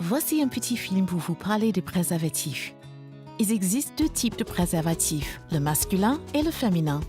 Voici un petit film pour vous parler des préservatifs. Il existe deux types de préservatifs, le masculin et le féminin.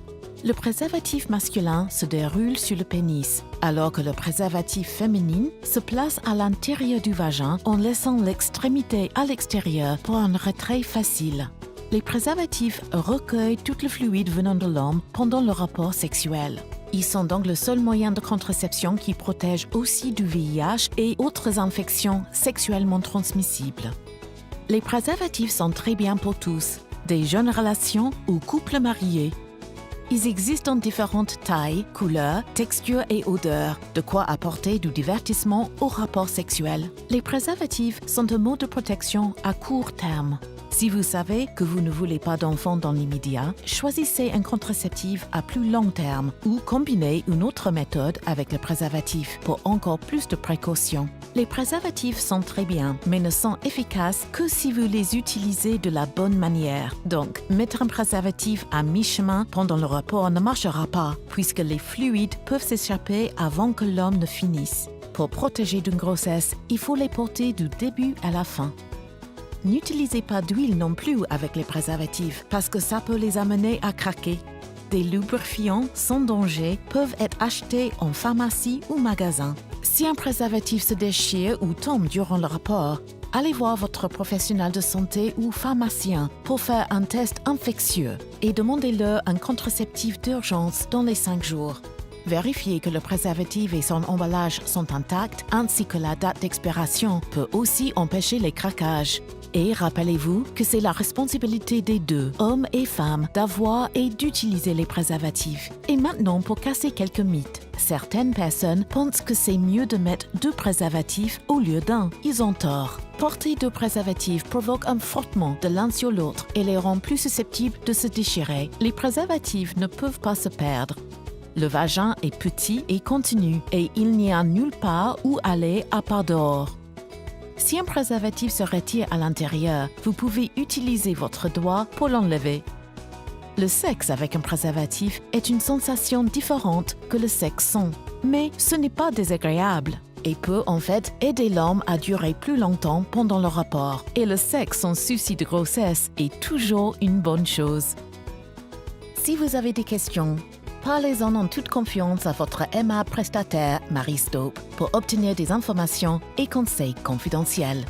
Le préservatif masculin se déroule sur le pénis, alors que le préservatif féminin se place à l'intérieur du vagin en laissant l'extrémité à l'extérieur pour un retrait facile. Les préservatifs recueillent tout le fluide venant de l'homme pendant le rapport sexuel. Ils sont donc le seul moyen de contraception qui protège aussi du VIH et autres infections sexuellement transmissibles. Les préservatifs sont très bien pour tous, des jeunes relations ou couples mariés. Ils existent en différentes tailles, couleurs, textures et odeurs, de quoi apporter du divertissement au rapport sexuel. Les préservatifs sont un mode de protection à court terme. Si vous savez que vous ne voulez pas d'enfants dans l'immédiat, choisissez un contraceptif à plus long terme ou combinez une autre méthode avec le préservatif pour encore plus de précautions. Les préservatifs sont très bien, mais ne sont efficaces que si vous les utilisez de la bonne manière. Donc, mettre un préservatif à mi-chemin pendant le rapport ne marchera pas, puisque les fluides peuvent s'échapper avant que l'homme ne finisse. Pour protéger d'une grossesse, il faut les porter du début à la fin. N'utilisez pas d'huile non plus avec les préservatifs parce que ça peut les amener à craquer. Des lubrifiants sans danger peuvent être achetés en pharmacie ou magasin. Si un préservatif se déchire ou tombe durant le rapport, allez voir votre professionnel de santé ou pharmacien pour faire un test infectieux et demandez-leur un contraceptif d'urgence dans les 5 jours. Vérifiez que le préservatif et son emballage sont intacts ainsi que la date d'expiration peut aussi empêcher les craquages. Et rappelez-vous que c'est la responsabilité des deux, hommes et femmes, d'avoir et d'utiliser les préservatifs. Et maintenant, pour casser quelques mythes. Certaines personnes pensent que c'est mieux de mettre 2 préservatifs au lieu d'un. Ils ont tort. Porter 2 préservatifs provoque un frottement de l'un sur l'autre et les rend plus susceptibles de se déchirer. Les préservatifs ne peuvent pas se perdre. Le vagin est petit et continu et il n'y a nulle part où aller à part dehors. Si un préservatif se retire à l'intérieur, vous pouvez utiliser votre doigt pour l'enlever. Le sexe avec un préservatif est une sensation différente que le sexe sans, mais ce n'est pas désagréable et peut en fait aider l'homme à durer plus longtemps pendant le rapport. Et le sexe sans souci de grossesse est toujours une bonne chose. Si vous avez des questions, parlez-en en toute confiance à votre aimable prestataire Marie Staupe pour obtenir des informations et conseils confidentiels.